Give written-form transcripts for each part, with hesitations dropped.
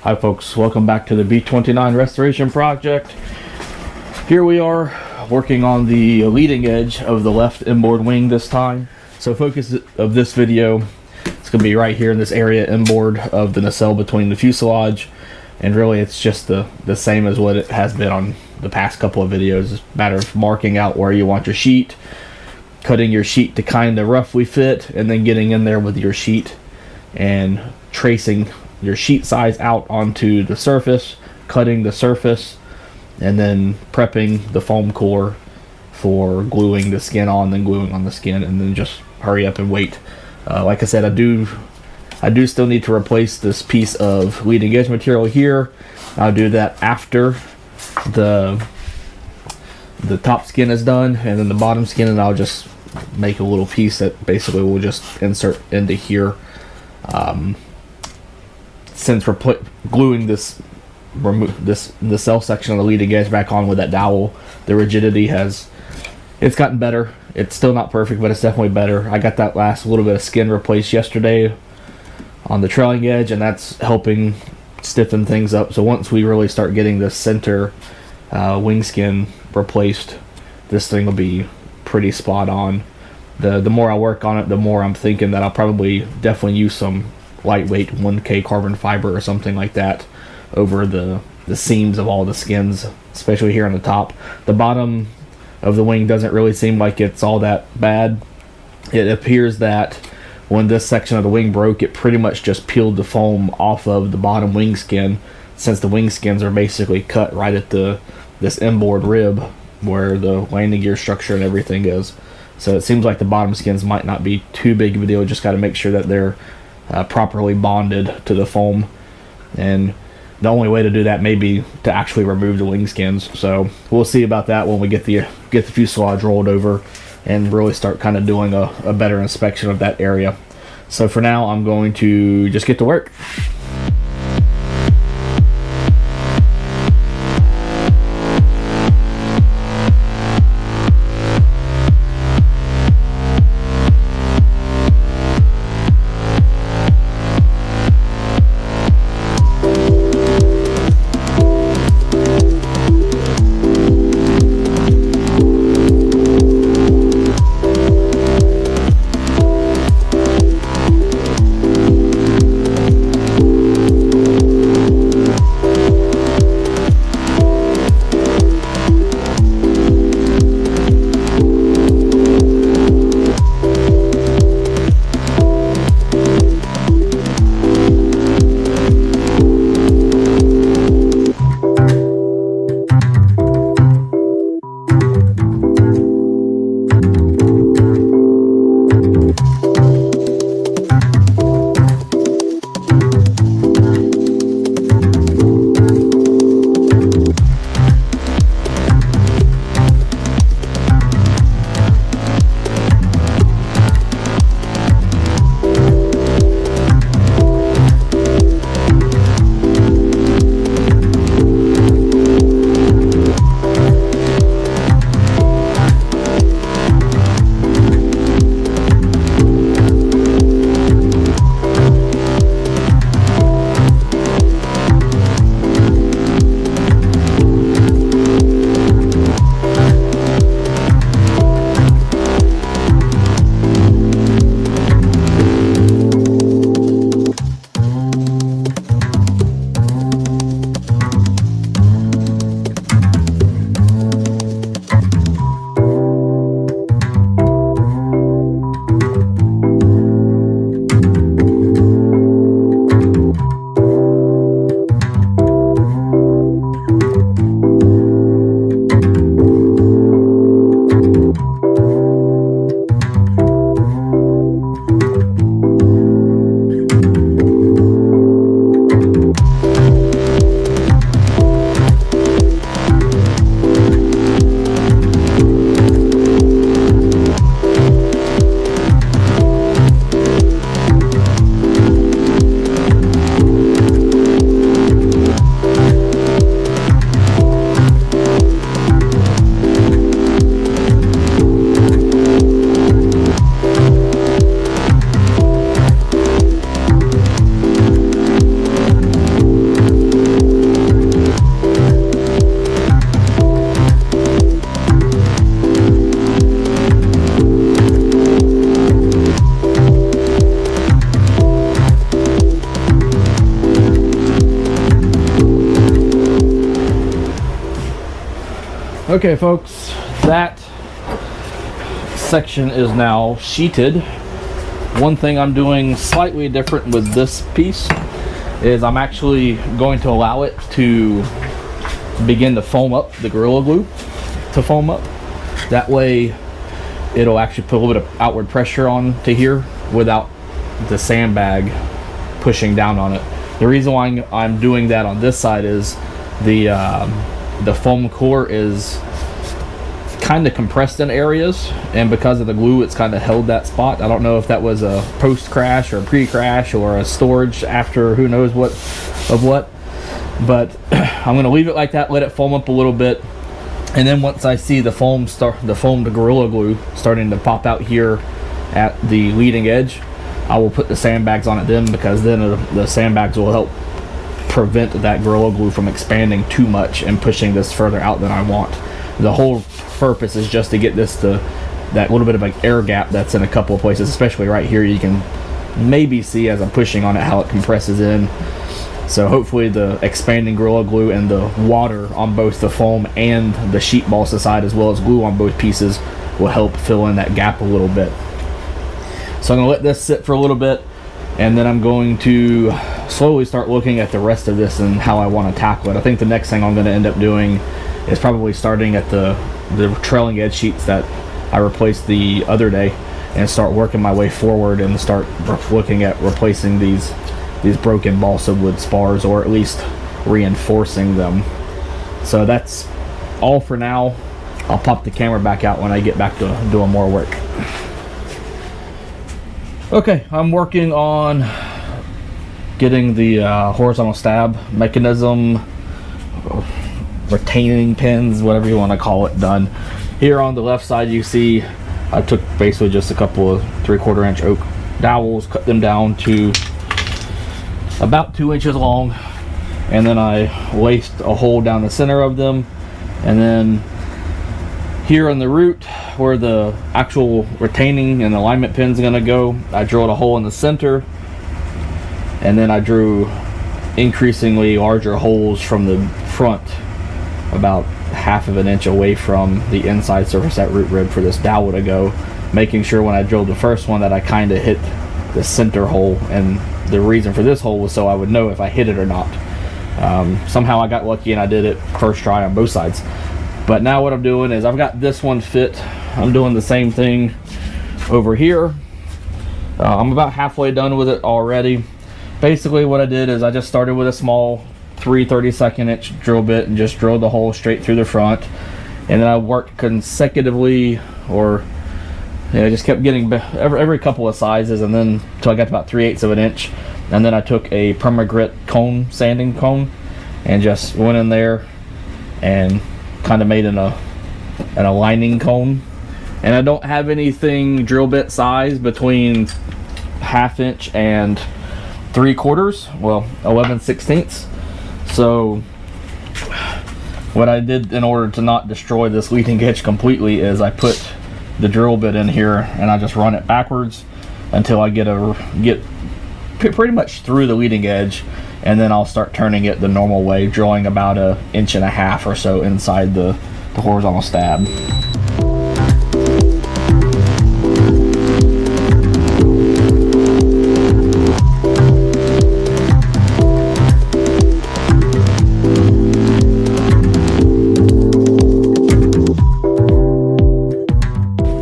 Hi folks, welcome back to the B29 restoration project. Here we are working on the leading edge of the left inboard wing this time. So focus of this video, it's going to be right here in this area inboard of the nacelle between the fuselage, and really it's just the same as what it has been on the past couple of videos. It's a matter of marking out where you want your sheet, cutting your sheet to kind of roughly fit, and then getting in there with your sheet and tracing your sheet size out onto the surface, cutting the surface, and then prepping the foam core for gluing the skin on, then gluing on the skin, and then just hurry up and wait. Like I said, I do still need to replace this piece of leading edge material here. I'll do that after the top skin is done, and then the bottom skin, and I'll just make a little piece that basically will just insert into here. Since we're gluing this nacelle section of the leading edge back on with that dowel, the rigidity it's gotten better. It's still not perfect, but it's definitely better. I got that last little bit of skin replaced yesterday on the trailing edge, and that's helping stiffen things up. So once we really start getting the center wing skin replaced, this thing will be pretty spot on. The more I work on it, the more I'm thinking that I'll probably definitely use some lightweight 1K carbon fiber or something like that over the seams of all the skins, especially here on the top. The bottom of the wing doesn't really seem like it's all that bad. It appears that when this section of the wing broke, it pretty much just peeled the foam off of the bottom wing skin, since the wing skins are basically cut right at this inboard rib where the landing gear structure and everything is. So it seems like the bottom skins might not be too big of a deal. Just got to make sure that they're properly bonded to the foam, and the only way to do that may be to actually remove the wing skins. So we'll see about that when we get the fuselage rolled over and really start kind of doing a better inspection of that area. So for now, I'm going to just get to work. Okay folks, that section is now sheeted. One thing I'm doing slightly different with this piece is I'm actually going to allow it to begin to foam up, the Gorilla Glue to foam up. That way it'll actually put a little bit of outward pressure on to here without the sandbag pushing down on it. The reason why I'm doing that on this side is the foam core is kind of compressed in areas, and because of the glue it's kind of held that spot. I don't know if that was a post crash or pre-crash or a storage after who knows what of what, but I'm going to leave it like that, let it foam up a little bit, and then once I see the foamed Gorilla Glue starting to pop out here at the leading edge, I will put the sandbags on it then, because then the sandbags will help prevent that Gorilla Glue from expanding too much and pushing this further out than I want. The whole purpose is just to get this to that little bit of an air gap that's in a couple of places, especially right here. You can maybe see as I'm pushing on it how it compresses in. So hopefully the expanding Gorilla Glue and the water on both the foam and the sheet balsa side, as well as glue on both pieces, will help fill in that gap a little bit. So I'm going to let this sit for a little bit, and then I'm going to slowly start looking at the rest of this and how I want to tackle it. I think the next thing I'm going to end up doing is probably starting at the trailing edge sheets that I replaced the other day, and start working my way forward and start looking at replacing these broken balsa wood spars, or at least reinforcing them. So that's all for now. I'll pop the camera back out when I get back to doing more work. Okay, I'm working on getting the horizontal stab mechanism, retaining pins, whatever you want to call it, done. Here on the left side you see I took basically just a couple of 3/4 inch oak dowels, cut them down to about 2 inches long, and then I laced a hole down the center of them, and then here on the root where the actual retaining and alignment pins are going to go, I drilled a hole in the center, and then I drew increasingly larger holes from the front, about 1/2 inch away from the inside surface at root rib for this dowel to go, making sure when I drilled the first one that I kind of hit the center hole. And the reason for this hole was so I would know if I hit it or not. Somehow I got lucky and I did it first try on both sides. But now what I'm doing is I've got this one fit. I'm doing the same thing over here. I'm about halfway done with it already. Basically what I did is I just started with a small 3/32 inch drill bit and just drilled the hole straight through the front, and then I worked consecutively, or just kept getting every couple of sizes, and then until I got to about 3/8 of an inch, and then I took a perma-grit cone, sanding cone, and just went in there and kind of made an aligning cone. And I don't have anything drill bit size between 1/2 inch and 3/4, well 11/16. So what I did in order to not destroy this leading edge completely is I put the drill bit in here and I just run it backwards until I get pretty much through the leading edge, and then I'll start turning it the normal way, drilling about 1.5 inches or so inside the horizontal stab.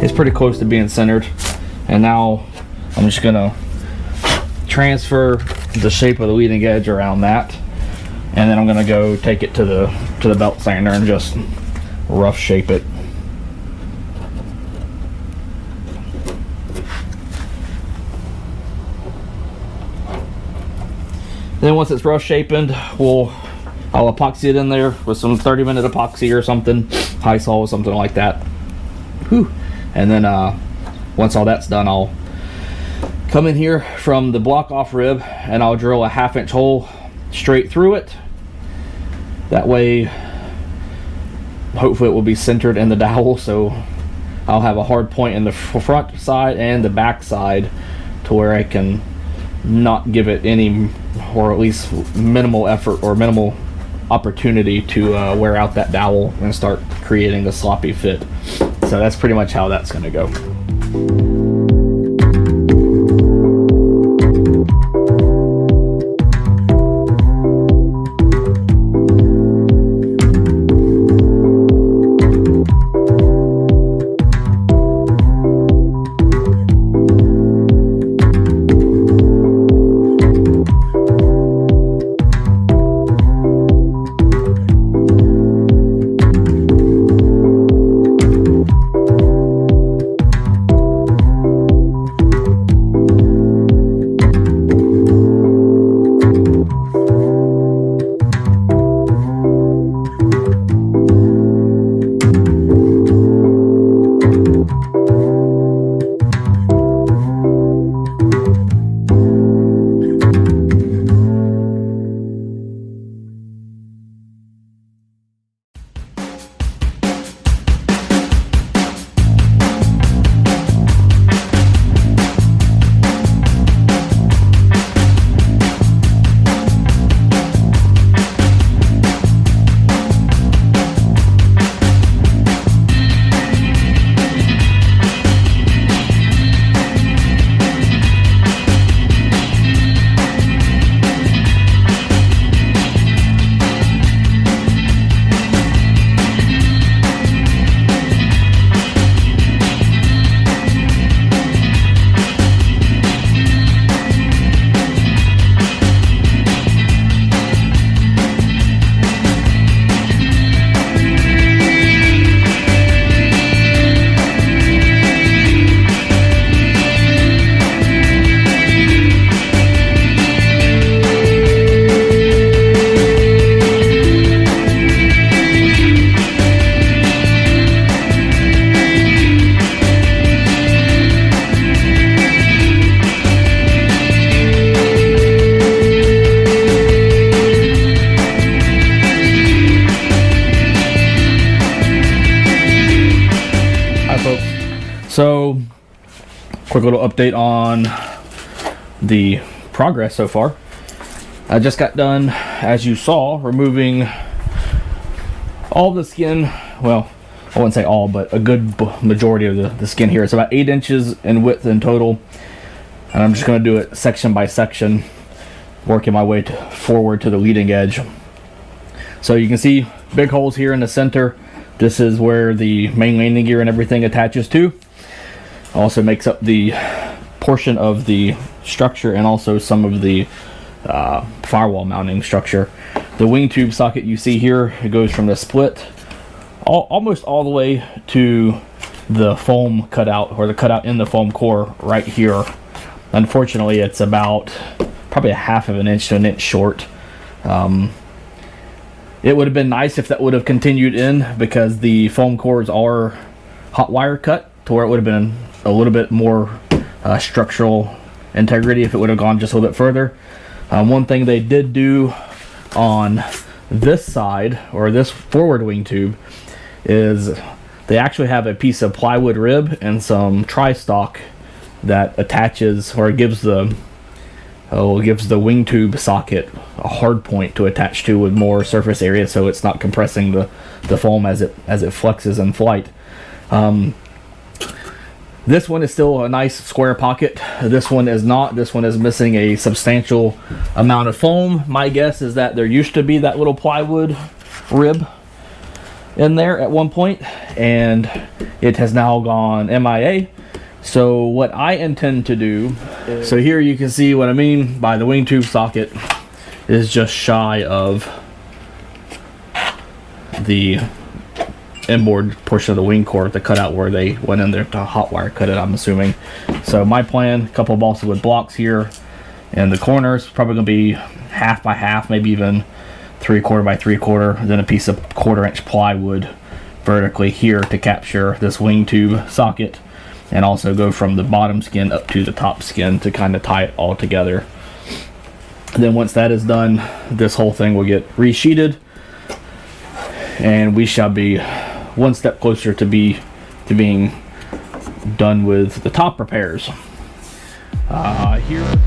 It's pretty close to being centered, and now I'm just gonna transfer the shape of the leading edge around that, and then I'm gonna go take it to the belt sander and just rough shape it. Then once it's rough shapened, I'll epoxy it in there with some 30-minute epoxy or something, high sol or something like that. Whew. And then once all that's done, I'll come in here from the block off rib and I'll drill a 1/2 inch hole straight through it. That way hopefully it will be centered in the dowel, so I'll have a hard point in the front side and the back side to where I can not give it any, or at least minimal effort or minimal opportunity to wear out that dowel and start creating a sloppy fit. So that's pretty much how that's going to go. So, quick little update on the progress so far. I just got done, as you saw, removing all the skin. Well, I wouldn't say all, but a good majority of the skin here. It's about 8 inches in width in total. And I'm just going to do it section by section, working my way forward to the leading edge. So you can see big holes here in the center. This is where the main landing gear and everything attaches to. Also makes up the portion of the structure and also some of the firewall mounting structure. The wing tube socket you see here, it goes from the split almost all the way to the foam cutout, or the cutout in the foam core right here. Unfortunately, it's about probably a half of an inch to an inch short. It would have been nice if that would have continued in, because the foam cores are hot wire cut to where it would have been a little bit more structural integrity if it would have gone just a little bit further. One thing they did do on this side, or this forward wing tube, is they actually have a piece of plywood rib and some tri-stock that attaches, or gives the wing tube socket a hard point to attach to with more surface area, so it's not compressing the foam as it flexes in flight. This one is still a nice square pocket. This one is not. This one is missing a substantial amount of foam. My guess is that there used to be that little plywood rib in there at one point, and it has now gone MIA. So what I intend to do, so here you can see what I mean by the wing tube socket is just shy of the inboard portion of the wing core, the cutout where they went in there to hot wire cut it, I'm assuming. So my plan, a couple of balsa wood blocks here in the corners, probably going to be 1/2 by 1/2, maybe even 3/4 by 3/4, then a piece of 1/4 inch plywood vertically here to capture this wing tube socket, and also go from the bottom skin up to the top skin to kind of tie it all together. And then once that is done, this whole thing will get resheeted, and we shall be one step closer to being done with the top repairs. Here. Here.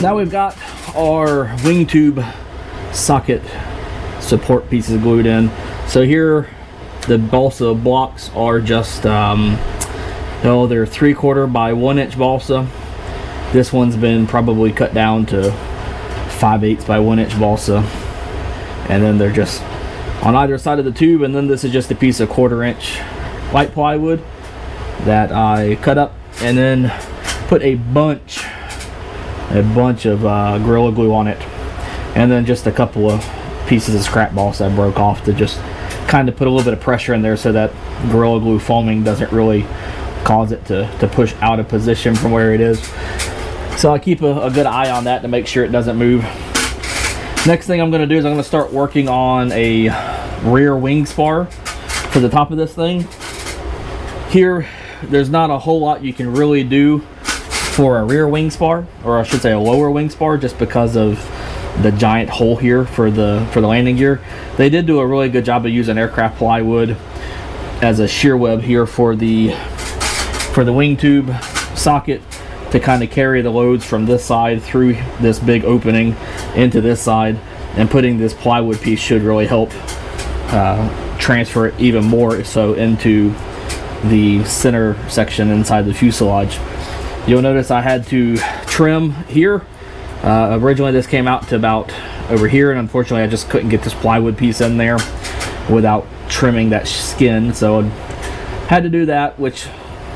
Now we've got our wing tube socket support pieces glued in. So here the balsa blocks are just they're 3/4 by 1 inch balsa. This one's been probably cut down to 5/8 by 1 inch balsa, and then they're just on either side of the tube. And then this is just a piece of 1/4 inch light plywood that I cut up and then put a bunch of Gorilla Glue on it, and then just a couple of pieces of scrap balsa I broke off to just kind of put a little bit of pressure in there so that Gorilla Glue foaming doesn't really cause it to push out of position from where it is. So I keep a good eye on that to make sure it doesn't move. Next thing I'm going to do is I'm going to start working on a rear wing spar for the top of this thing. Here, there's not a whole lot you can really do for a rear wing spar, or I should say a lower wing spar, just because of the giant hole here for the landing gear. They did do a really good job of using aircraft plywood as a shear web here for the wing tube socket to kind of carry the loads from this side through this big opening into this side, and putting this plywood piece should really help transfer it even more so into the center section inside the fuselage. You'll notice I had to trim here. Originally this came out to about over here, and unfortunately I just couldn't get this plywood piece in there without trimming that skin, so I had to do that, which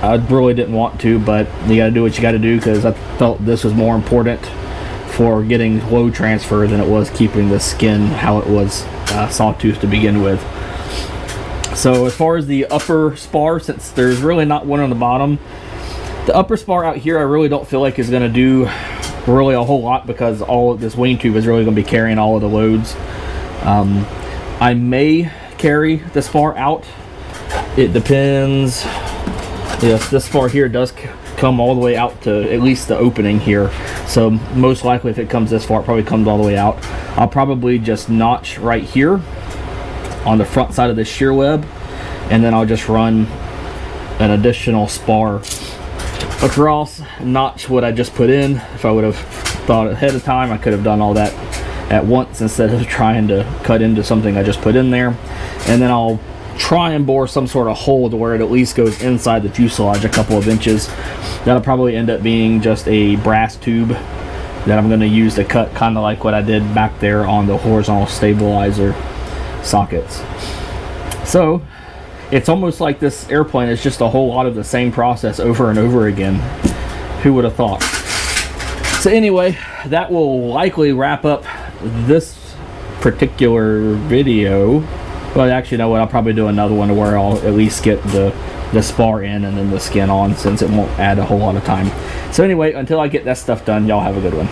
I really didn't want to, but you got to do what you got to do, because I felt this was more important for getting load transfer than it was keeping the skin how it was sawtooth to begin with. So as far as the upper spar, since there's really not one on the bottom, the upper spar out here I really don't feel like is going to do really a whole lot, because all of this wing tube is really going to be carrying all of the loads. I may carry the spar out. It depends. Yes, this spar here does come all the way out to at least the opening here. So most likely if it comes this far, it probably comes all the way out. I'll probably just notch right here on the front side of this shear web, and then I'll just run an additional spar across, notch what I just put in. If I would have thought ahead of time, I could have done all that at once instead of trying to cut into something I just put in there. And then I'll try and bore some sort of hole to where it at least goes inside the fuselage a couple of inches. That'll probably end up being just a brass tube that I'm going to use to cut, kind of like what I did back there on the horizontal stabilizer sockets. So it's almost like this airplane is just a whole lot of the same process over and over again. Who would have thought? So anyway, that will likely wrap up this particular video. Well, actually, you know what? I'll probably do another one where I'll at least get the spar in and then the skin on, since it won't add a whole lot of time. So anyway, until I get that stuff done, y'all have a good one.